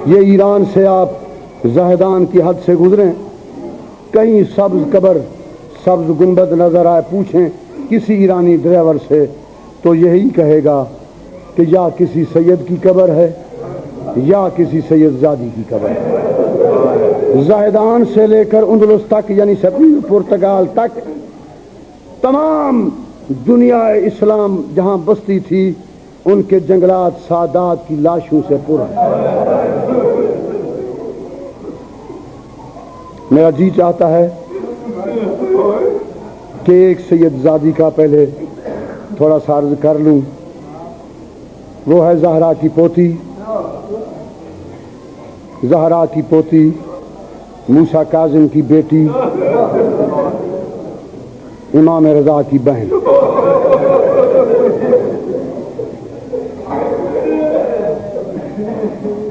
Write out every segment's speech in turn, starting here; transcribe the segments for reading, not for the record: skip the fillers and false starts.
یہ ایران سے آپ زاہدان کی حد سے گزریں، کہیں سبز قبر سبز گنبد نظر آئے، پوچھیں کسی ایرانی ڈرائیور سے تو یہی کہے گا کہ یا کسی سید کی قبر ہے یا کسی سید زادی کی قبر ہے۔ زاہدان سے لے کر اندلس تک یعنی سپین پرتگال تک تمام دنیا اسلام جہاں بستی تھی ان کے جنگلات سادات کی لاشوں سے پر ہیں۔ میرا جی چاہتا ہے کہ ایک سید زادی کا پہلے تھوڑا سا عرض کر لوں۔ وہ ہے زہرا کی پوتی، زہرا کی پوتی، موسیٰ کاظم کی بیٹی، امام رضا کی بہن۔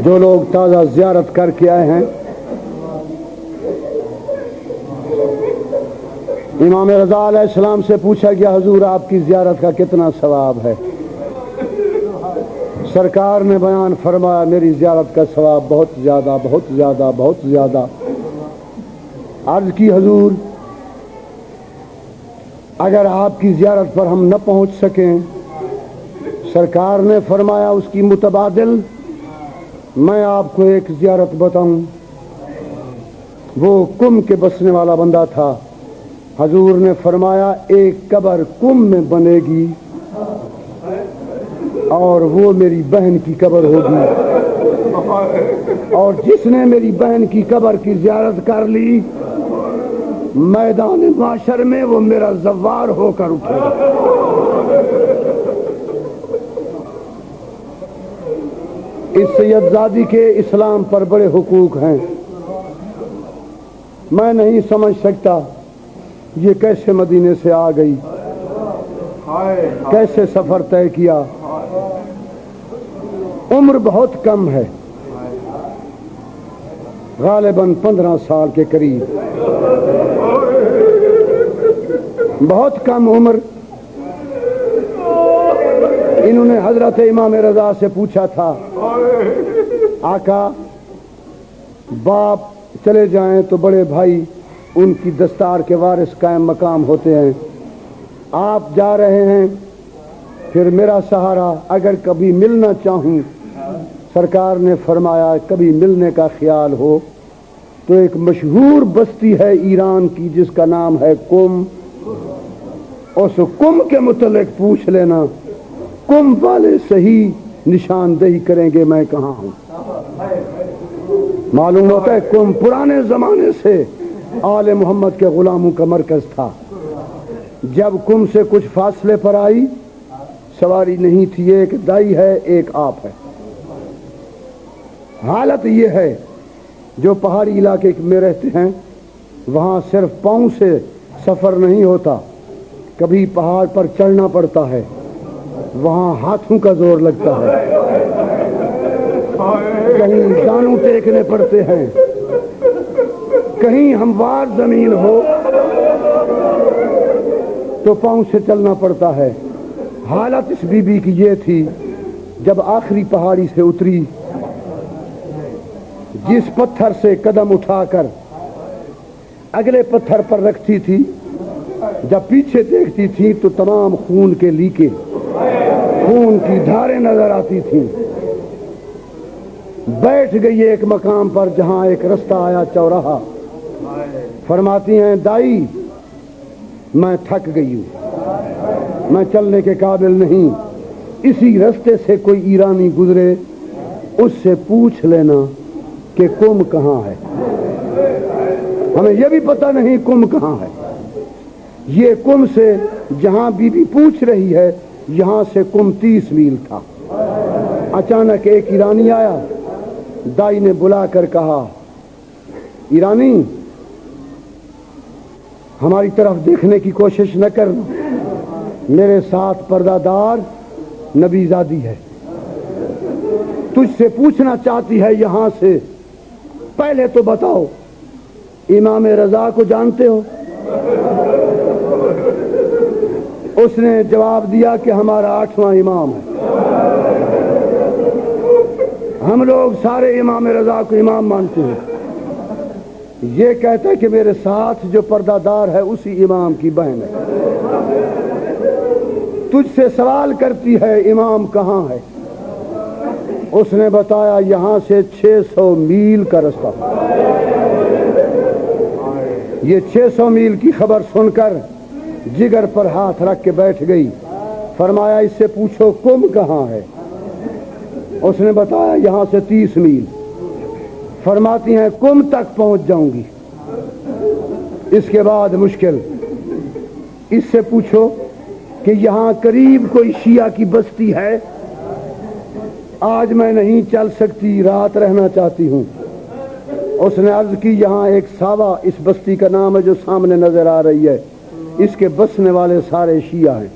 جو لوگ تازہ زیارت کر کے آئے ہیں، امام رضا علیہ السلام سے پوچھا گیا حضور آپ کی زیارت کا کتنا ثواب ہے؟ سرکار نے بیان فرمایا میری زیارت کا ثواب بہت زیادہ بہت زیادہ بہت زیادہ۔ عرض کی حضور اگر آپ کی زیارت پر ہم نہ پہنچ سکیں، سرکار نے فرمایا اس کی متبادل میں آپ کو ایک زیارت بتاؤں۔ وہ کم کے بسنے والا بندہ تھا، حضور نے فرمایا ایک قبر کم میں بنے گی اور وہ میری بہن کی قبر ہوگی، اور جس نے میری بہن کی قبر کی زیارت کر لی میدان معاشر میں وہ میرا زوار ہو کر اٹھے گا۔ اس سید زادی کے اسلام پر بڑے حقوق ہیں، میں نہیں سمجھ سکتا یہ کیسے مدینے سے آ گئی، کیسے سفر طے کیا۔ عمر بہت کم ہے، غالباً 15 سال کے قریب، بہت کم عمر۔ انہوں نے حضرت امام رضا سے پوچھا تھا آقا باپ چلے جائیں تو بڑے بھائی ان کی دستار کے وارث قائم مقام ہوتے ہیں، آپ جا رہے ہیں پھر میرا سہارا اگر کبھی ملنا چاہوں۔ سرکار نے فرمایا کبھی ملنے کا خیال ہو تو ایک مشہور بستی ہے ایران کی جس کا نام ہے قم، اس قم کے متعلق پوچھ لینا، قم والے صحیح نشاندہی کریں گے میں کہاں ہوں۔ معلوم ہوتا ہے قم پرانے زمانے سے آل محمد کے غلاموں کا مرکز تھا۔ جب قم سے کچھ فاصلے پر آئی، سواری نہیں تھی، ایک دائی ہے ایک آپ ہے۔ حالت یہ ہے جو پہاڑی علاقے میں رہتے ہیں وہاں صرف پاؤں سے سفر نہیں ہوتا، کبھی پہاڑ پر چڑھنا پڑتا ہے، وہاں ہاتھوں کا زور لگتا ہے، کہیں دانوں ٹیکنے پڑتے ہیں، کہیں ہموار زمین ہو تو پاؤں سے چلنا پڑتا ہے۔ حالت اس بی بی کی یہ تھی جب آخری پہاڑی سے اتری، جس پتھر سے قدم اٹھا کر اگلے پتھر پر رکھتی تھی، جب پیچھے دیکھتی تھی تو تمام خون کے لیکے، خون کی دھاریں نظر آتی تھیں۔ بیٹھ گئی ایک مقام پر جہاں ایک رستہ آیا چوراہا، فرماتی ہیں دائی میں تھک گئی ہوں، میں چلنے کے قابل نہیں، اسی رستے سے کوئی ایرانی گزرے اس سے پوچھ لینا کہ قم کہاں ہے۔ ہمیں یہ بھی پتہ نہیں قم کہاں ہے۔ یہ قم سے جہاں بی بی پوچھ رہی ہے یہاں سے قم 30 میل تھا۔ اچانک ایک ایرانی آیا، دائی نے بلا کر کہا ایرانی ہماری طرف دیکھنے کی کوشش نہ کرنا، میرے ساتھ پردہ دار نبی زادی ہے، تجھ سے پوچھنا چاہتی ہے یہاں سے، پہلے تو بتاؤ امام رضا کو جانتے ہو؟ اس نے جواب دیا کہ ہمارا 8واں امام ہے۔ ہم لوگ سارے امام رضا کو امام مانتے ہیں. یہ کہتا ہے کہ میرے ساتھ جو پردہ دار ہے اسی امام کی بہن ہے. تجھ سے سوال کرتی ہے امام کہاں ہے؟ اس نے بتایا یہاں سے 600 میل کا رستہ. یہ 600 میل کی خبر سن کر جگر پر ہاتھ رکھ کے بیٹھ گئی. فرمایا اس سے پوچھو کم کہاں ہے؟ اس نے بتایا یہاں سے 30 میل. فرماتی ہیں کم تک پہنچ جاؤں گی، اس کے بعد مشکل. اس سے پوچھو کہ یہاں قریب کوئی شیعہ کی بستی ہے؟ آج میں نہیں چل سکتی، رات رہنا چاہتی ہوں. اس نے عرض کی یہاں ایک ساوا، اس بستی کا نام ہے جو سامنے نظر آ رہی ہے، اس کے بسنے والے سارے شیعہ ہیں.